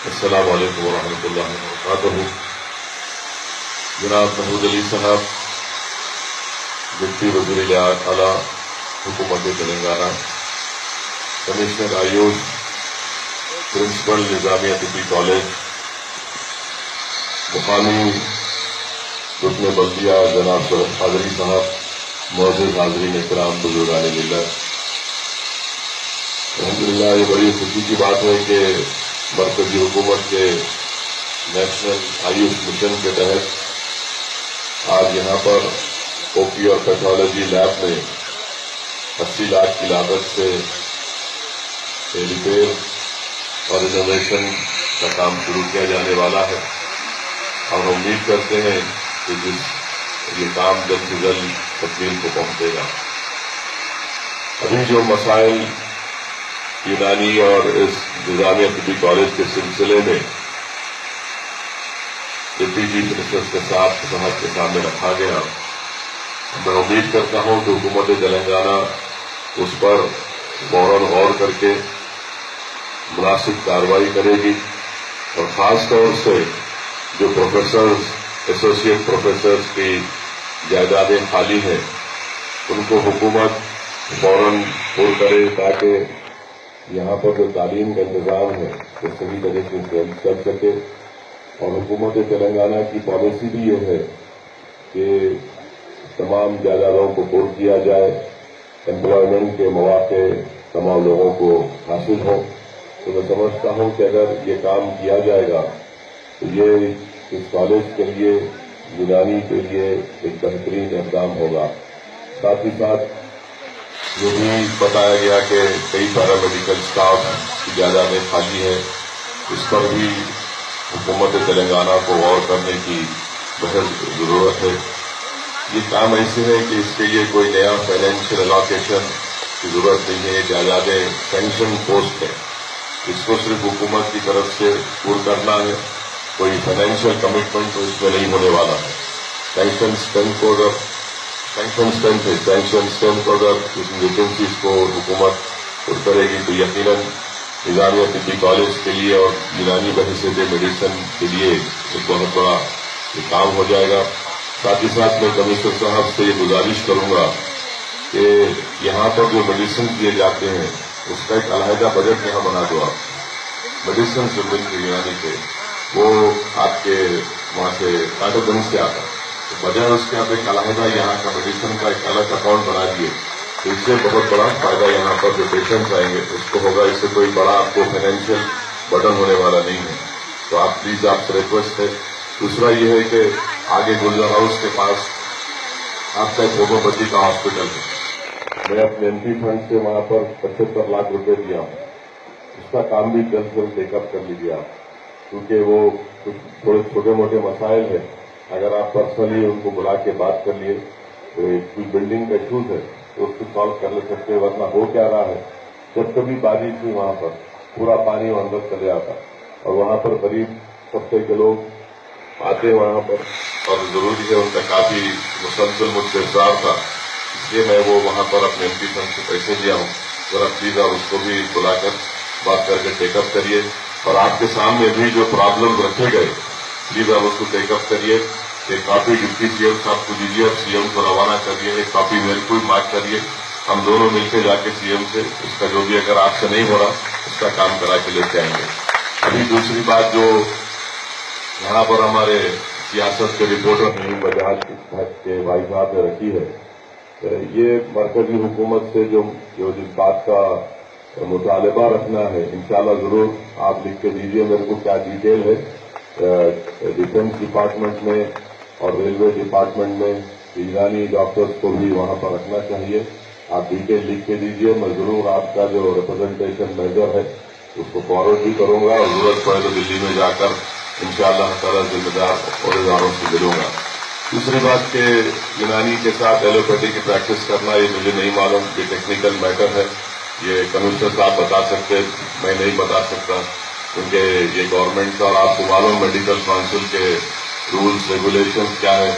السلام علیکم ورحمۃ اللہ وبرکاتہ. جناب محمود علی صاحب، ڈپٹی وزیر اعلیٰ حکومت تلنگانہ، کمشنر آیوش، پرنسپل نظامیہ طبی کالج، مقامی رکن بلدیہ جناب سرد قادری صاحب، معزز حاضرین اکرام، بزرگان ملت، الحمدللہ یہ بڑی خوشی کی بات ہے کہ مرکزی حکومت کے نیشنل آیوش مشن کے تحت آج یہاں پر او پی اور پیتھولوجی لیب میں 80 لاکھ کی لاگت سے ریپیئر اور انوویشن کا کام شروع کیا جانے والا ہے، اور ہم امید کرتے ہیں کہ یہ کام جلد سے جلد تکمیل کو پہنچے گا. ابھی جو مسائل یونانی اور اس نظامیہ طبی کالج کے سلسلے میں ڈپٹی چیف منسٹر کے صاحب کے سامنے رکھا گیا، میں امید کرتا ہوں کہ حکومت تلنگانہ اس پر فوراً غور کر کے مناسب کارروائی کرے گی، اور خاص طور سے جو پروفیسرز، ایسوسیٹ پروفیسرز کی جائیدادیں خالی ہیں ان کو حکومت فوراً پر کرے تاکہ یہاں پر جو تعلیم کا انتظام ہے وہ صحیح طریقے سے چل سکے. اور حکومت تلنگانہ کی پالیسی بھی یہ ہے کہ تمام جائیدادوں کو پر کیا جائے، امپلائمنٹ کے مواقع تمام لوگوں کو حاصل ہوں. تو میں سمجھتا ہوں کہ اگر یہ کام کیا جائے گا تو یہ اس کالج کے لیے، یونانی کے لیے ایک بہترین اقدام ہوگا. ساتھ ہی ساتھ یہ بھی بتایا گیا کہ کئی پیرامیڈیکل اسٹاف کی جائیدادیں خالی ہیں، اس پر بھی حکومت تلنگانہ کو غور کرنے کی بہت ضرورت ہے. یہ کام ایسے ہے کہ اس کے لیے کوئی نیا فائنینشیل الوکیشن کی ضرورت نہیں ہے. یہ جائیدادیں سینکشن پوسٹ ہے، اس کو صرف حکومت کی طرف سے پور کرنا ہے. کوئی فائنینشیل کمٹمنٹ تو اس میں نہیں ہونے والا ہے. سینکشن اسٹرینتھ کو اگر اس ویکنسیز کو حکومت پور کرے گی تو یقیناً نظامیہ طبی کالج کے لیے اور یونانی بحیثیت میڈیسن کے لیے ایک بہت بڑا یہ کام ہو جائے گا. ساتھ ہی ساتھ میں کمشنر صاحب سے یہ گزارش کروں گا کہ یہاں پر جو میڈیسن کیے جاتے ہیں اس کا ایک علیحدہ بجٹ یہاں بنا دو. آپ میڈیسن جو ملتے یونانی کے وہ آپ کے وہاں سے کاٹو گنج سے آتا ہے، بجائے اس کے آپ ایک علیحدہ یہاں کا میڈیسن کا ایک الگ اکاؤنٹ بنا دیے تو اس سے بہت بڑا فائدہ یہاں پر جو پیشنٹس آئیں گے اس کو ہوگا. اس سے کوئی بڑا آپ کو فائنینشیل برڈن ہونے والا نہیں ہے. تو آپ پلیز آپ سے ریکویسٹ ہے. دوسرا یہ ہے کہ آگے گلزار ہاؤس کے پاس آپ کا ایک ہومیوپیتھی کا ہاسپٹل ہے، میں اپنے ایم پی فنڈ سے وہاں پر 75 لاکھ روپے دیا ہوں. اس کا کام بھی جلد جلد ٹیک اپ کر لیجیے آپ، کیونکہ وہ کچھ تھوڑے چھوٹے موٹے مسائل ہیں. اگر آپ پرسنلی ان کو بلا کے بات کر لیے تو کوئی بلڈنگ کا ایشوز ہے تو اس کو سالو کر لے سکتے. ورنہ ہو کیا رہا ہے، جب کبھی بارش ہوئی وہاں پر پورا پانی اندر چلے آتا، اور وہاں پر غریب طبقے کے لوگ آتے وہاں پر، اور ضروری ہے ان کا کافی مسلسل مجھ سے اصرار تھا، اس لیے میں وہ وہاں پر اپنے ایم پی فنڈ سے پیسے دیا ہوں. ذرا پلیز آپ اس کو بھی بلا کر بات کر کے ٹیک اپ کریے، اور آپ کے سامنے بھی جو پرابلم رکھے گئے پلیز آپ اس کو ٹیک اپ کریے. ایک کاپی ڈپٹی سی ایم صاحب کو دیجیے اور سی ایم کو روانہ کریے، ایک کاپی میرے کو بھی مارک کریے. ہم دونوں مل کے جا کے سی ایم سے اس کا جو بھی اگر آپ سے نہیں ہو رہا اس کا کام کرا کے لے کے آئیں گے. ابھی دوسری بات جو یہاں پر ہمارے سیاست کے رپورٹر نعیم بجاج کے بھائی صاحب نے رکھی ہے، یہ مرکزی حکومت سے جو جس بات کا مطالبہ رکھنا ہے انشاءاللہ ضرور آپ لکھ کے دیجیے میرے کو کیا ڈیٹیل ہے. ڈیفینس ڈپارٹمنٹ میں اور ریلوے ڈپارٹمنٹ میں یونانی ڈاکٹرز کو بھی وہاں پر رکھنا چاہیے. آپ ڈیٹیل لکھ کے دیجیے، میں ضرور آپ کا جو ریپرزنٹیشن میجر ہے اس کو فارورڈ بھی کروں گا، اور ضرورت پڑے تو دلی میں جا کر انشاءاللہ تعالی ذمہ دار عہدیداروں سے ملوں گا. دوسری بات کہ یونانی کے ساتھ ایلوپیتھی کی پریکٹس کرنا یہ مجھے نہیں معلوم، یہ ٹیکنیکل میٹر ہے، یہ کمشنر صاحب بتا سکتے، میں نہیں بتا سکتا، کیونکہ یہ گورنمنٹ کا، اور آپ کو معلوم میڈیکل کونسل کے رولز ریگولیشنز کیا ہے،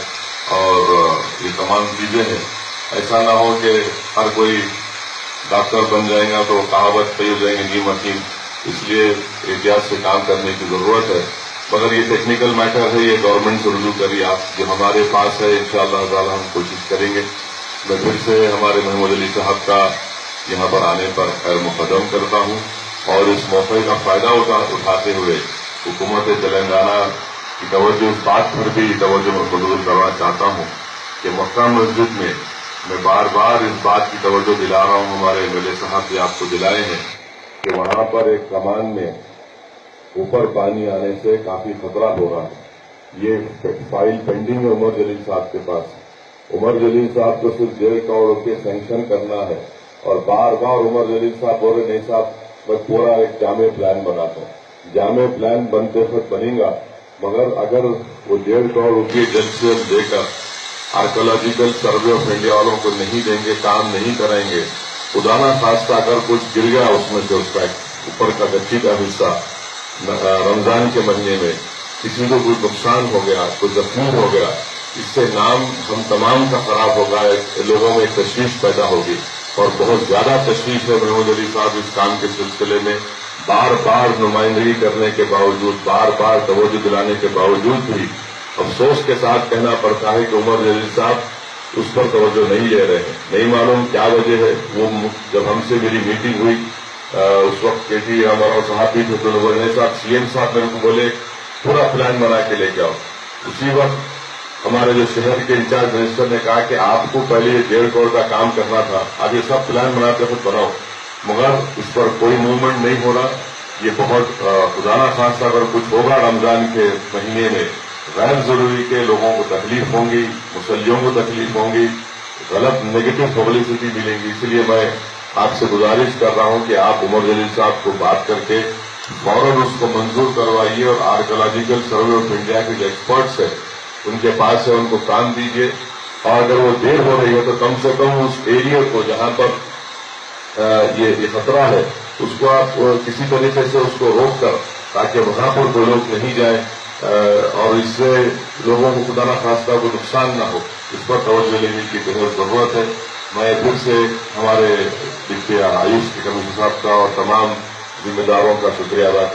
اور یہ تمام چیزیں ہیں. ایسا نہ ہو کہ ہر کوئی ڈاکٹر بن جائے گا تو کہاوت پہ ہو جائیں گے نیم حکیم، اس لیے احتیاط سے کام کرنے کی ضرورت ہے. مگر یہ ٹیکنیکل میٹر ہے, یہ گورنمنٹ سے رجوع کریے آپ. جو ہمارے پاس ہے انشاءاللہ تعالی ہم کوشش کریں گے. میں پھر سے ہمارے محمود علی صاحب کا یہاں پر آنے پر خیر مقدم کرتا ہوں, اور اس موقع کا فائدہ اٹھاتے ہوئے حکومت تلنگانہ کی توجہ اس بات پر بھی توجہ مبذول کرنا چاہتا ہوں کہ مکہ مسجد میں میں بار بار اس بات کی توجہ دلا رہا ہوں, ہمارے ایم ایل اے صاحب بھی آپ کو دلائے ہیں کہ وہاں پر ایک کمان میں اوپر پانی آنے سے کافی خطرہ ہو رہا ہے. یہ فائل پینڈنگ ہے عمر جلیل صاحب کے پاس. عمر جلیل صاحب کو صرف 1.5 کروڑ روپے سینکشن کرنا ہے, اور بار بار عمر جلیل صاحب بول رہے نہیں صاحب میں پورا ایک جامع پلان بناتا ہوں. جامع پلان بنتے وقت بنے گا, مگر اگر وہ 1.5 کروڑ روپے جلد سے جلد دے کر آرکولوجیکل سروے آف انڈیا والوں کو نہیں دیں گے, کام نہیں کریں گے, خدا نہ خواستہ اگر کچھ گر گیا اس میں سے اس کا اوپر کا گچی کا حصہ رمضان کے مہینے میں کسی کو کوئی نقصان ہو گیا, کوئی زخمی ہو گیا, اس سے نام ہم تمام کا خراب ہوگا. لوگوں میں ایک تشویش پیدا ہوگی, اور بہت زیادہ تشویش ہے محمود علی صاحب اس کام کے سلسلے میں. بار بار نمائندگی کرنے کے باوجود, بار بار توجہ دلانے کے باوجود بھی افسوس کے ساتھ کہنا پڑتا ہے کہ عمر جلیل صاحب اس پر توجہ نہیں لے رہے ہیں. نہیں معلوم کیا وجہ ہے. وہ جب ہم سے میری میٹنگ ہوئی اس وقت کے جی ہمارا صاحب بھی تھے, تو بولے صاحب سی ایم صاحب میرے کو بولے پورا پلان بنا کے لے کے آؤ. اسی وقت ہمارے جو شہر کے انچارج منسٹر نے کہا کہ آپ کو پہلے 1.5 کروڑ کا کام کرنا تھا, اب یہ سب پلان بناتے خود بناؤ. مگر اس پر کوئی موومنٹ نہیں ہو رہا. یہ بہت خدا نہ خواستہ اگر کچھ ہوگا رمضان کے مہینے میں غیر ضروری کے لوگوں کو تکلیف ہوں گی, مسلیوں کو تکلیف ہوں گی, غلط نیگیٹو پبلسٹی ملیں گی. اس لیے میں آپ سے گزارش کر رہا ہوں کہ آپ عمر جلیل صاحب کو بات کر کے فوراً اس کو منظور کروائیے, اور آرکولوجیکل سروے آف انڈیا کے جو ایکسپرٹس ہیں ان کے پاس ہے ان کو کام دیجیے. اور اگر وہ دیر ہو رہی ہے تو کم سے کم اس ایریا کو جہاں پر یہ خطرہ ہے اس کو آپ کسی طریقے سے اس کو روک کر, تاکہ وہاں پر کوئی لوگ نہیں جائیں اور اس سے لوگوں کو خدا نہ خواستہ کو نقصان نہ ہو, اس پر توجہ لینے کی بہت ضرورت ہے. میں پھر سے ہمارے ڈپٹی آیوش کے کمشنر صاحب کا اور تمام ذمہ داروں کا شکریہ ادا کرتا ہوں.